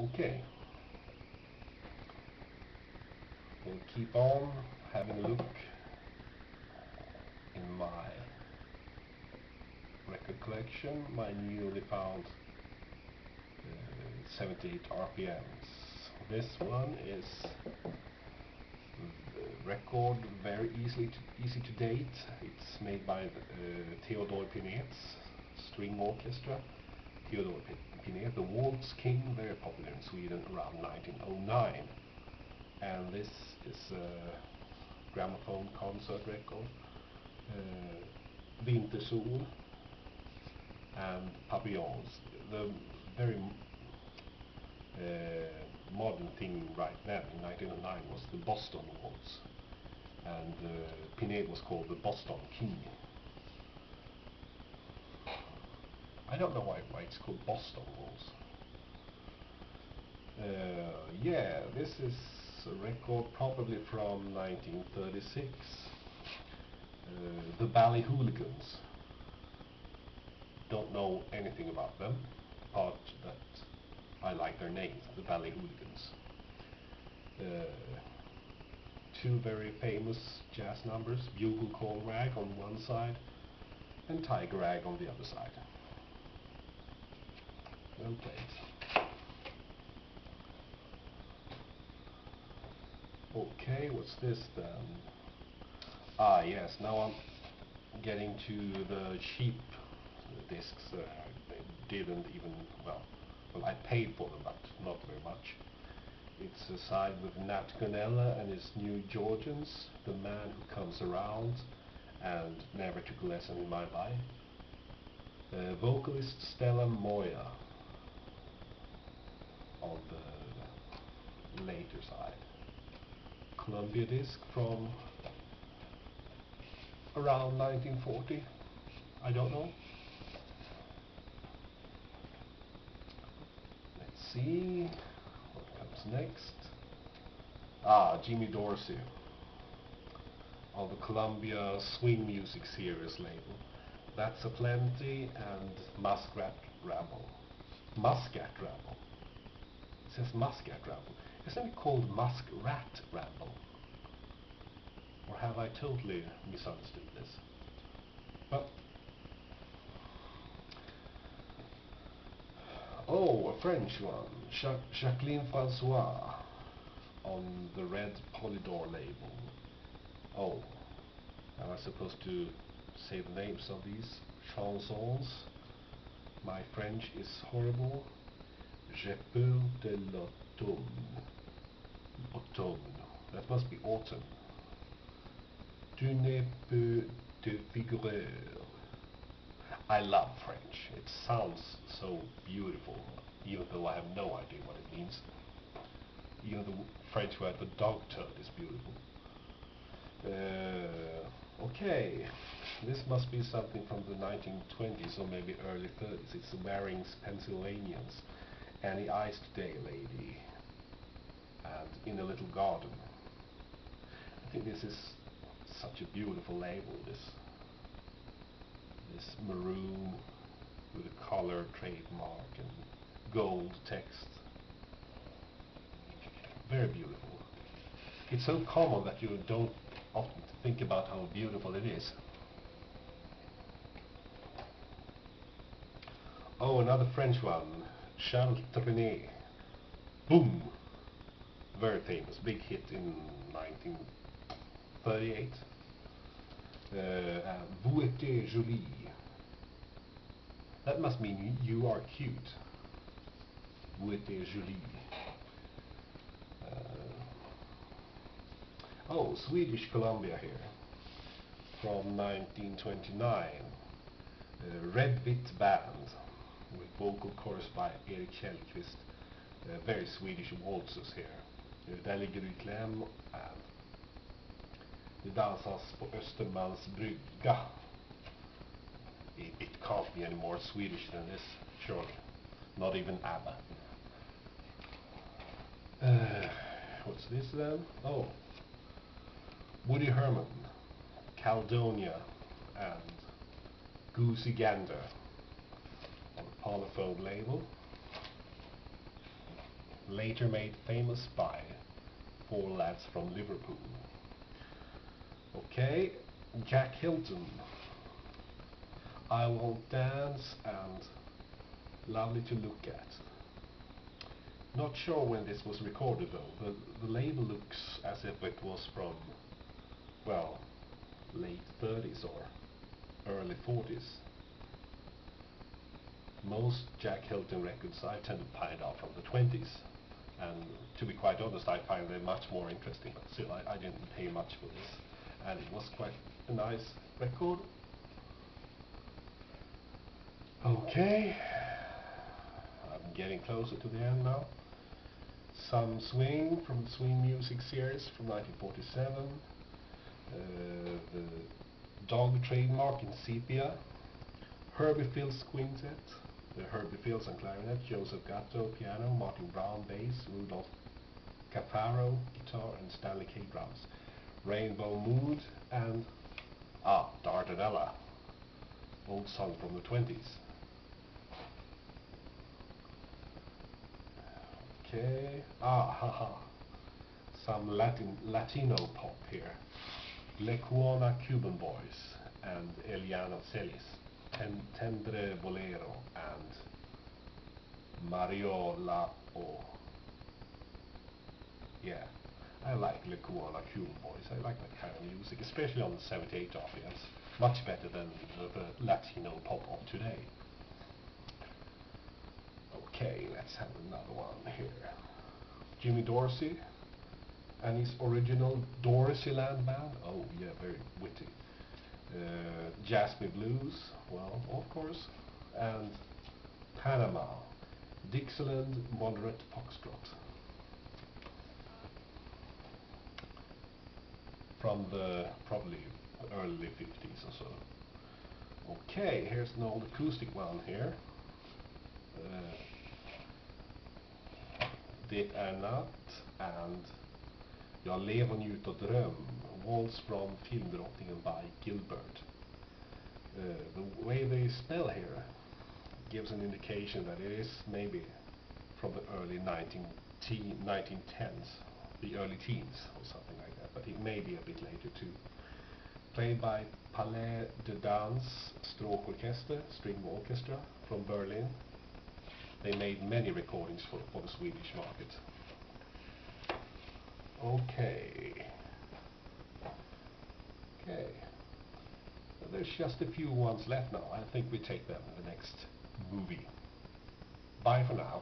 Okay, we'll keep on having a look in my record collection, my newly found 78 RPMs. This one is the record very easy to date. It's made by Theodor Pinet's string orchestra. Theodor Pinet, the waltz king, very popular in Sweden around 1909. And this is a gramophone concert record. Wintersol and Papillons. The very modern thing right then in 1909 was the Boston Waltz, and Pinet was called the Boston King. I don't know why it's called Boston Waltz. Yeah, this is a record probably from 1936. The Ballet Hooligans. Don't know anything about them, apart that I like their names, the Ballet Hooligans. Two very famous jazz numbers, Bugle Call Rag on one side and Tiger Rag on the other side. Well played. Okay, what's this then? Ah yes, now I'm getting to the cheap discs. They didn't even, well, I paid for them, but not very much. It's a side with Nat Gonella and his New Georgians, The Man Who Comes Around, and Never Took a Lesson in My Life. Vocalist Stella Moya on the later side. Columbia disc from around 1940, I don't know. Let's see what comes next. Ah, Jimmy Dorsey on the Columbia Swing Music Series label. That's a Plenty and Muskrat Ramble. Muscat Ramble. It says Muscat Ramble. Isn't it called Muskrat Ramble? Or have I totally misunderstood this? But oh, a French one. Jacqueline Francois on the red Polydor label. Oh, am I supposed to say the names of these chansons? My French is horrible. J'ai peur de l'automne. Automne. That must be autumn. Tu n'es peu de figureur. I love French. It sounds so beautiful, even though I have no idea what it means. Even the French word for dog turd is beautiful. Okay, this must be something from the 1920s or maybe early 30s. It's Waring's Pennsylvanians, Any Eyes Today Lady, and In a Little Garden. I think this is such a beautiful label, this maroon with a color trademark and gold text. Very beautiful. It's so common that you don't often think about how beautiful it is. Oh, another French one, Charles Trenet. Boom! Very famous, big hit in 1938. Vous étiez jolie. That must mean you are cute. Vous étiez jolie. Oh, Swedish Columbia here, from 1929. Red Vitt Band, with vocal chorus by Erik Kjellqvist. Very Swedish waltzes here. Där ligger du i kläm and Det dansas på Östermalms brygga. It can't be any more Swedish than this, surely. Not even ABBA. What's this then? Oh, Woody Herman, Caledonia, and Goosey Gander on the Polyphone label. later made famous by four lads from Liverpool. Okay, Jack Hilton. I Won't Dance and Lovely to Look At. Not sure when this was recorded though. The label looks as if it was from, well, late 30s or early 40s. Most Jack Hilton records I tend to find out from the 20s, and to be quite honest I find them much more interesting, but still I didn't pay much for this, and it was quite a nice record. Okay, I'm getting closer to the end now. Some Swing from the Swing Music series from 1947, the Dog trademark in sepia, Herbie Fields Quintet, the Herbie Fields on clarinet, Joseph Gatto piano, Martin Brown bass, Rudolph Cafaro guitar, and Stanley K drums, Rainbow Mood, and Dardanella, old song from the 20s. Okay, some Latino pop here. Lecuona Cuban Boys and Eliana Celis, Tendre Bolero and Mariola O. Yeah, I like Lecuona Cuban Boys. I like that kind of music, especially on the 78 audience. Much better than the Latino pop of today. Okay, let's have another one here. Jimmy Dorsey and his original Dorseyland band. Oh yeah, very witty. Jasmine Blues, well, of course, and Panama, Dixieland Moderate Foxtrot, from the probably early 50s or so. Okay, here's an old acoustic one here. Det natt and Jag lever och njuter dröm, Waltz from Filmdrottningen by Gilbert. The way they spell here gives an indication that it is maybe from the early 1910s, the early teens or something like that, but it may be a bit later too. Played by Palais de Danse Stråkorkester, string orchestra from Berlin. They made many recordings for the Swedish market. Okay. There's just a few ones left now. I think we take them in the next movie. Bye for now.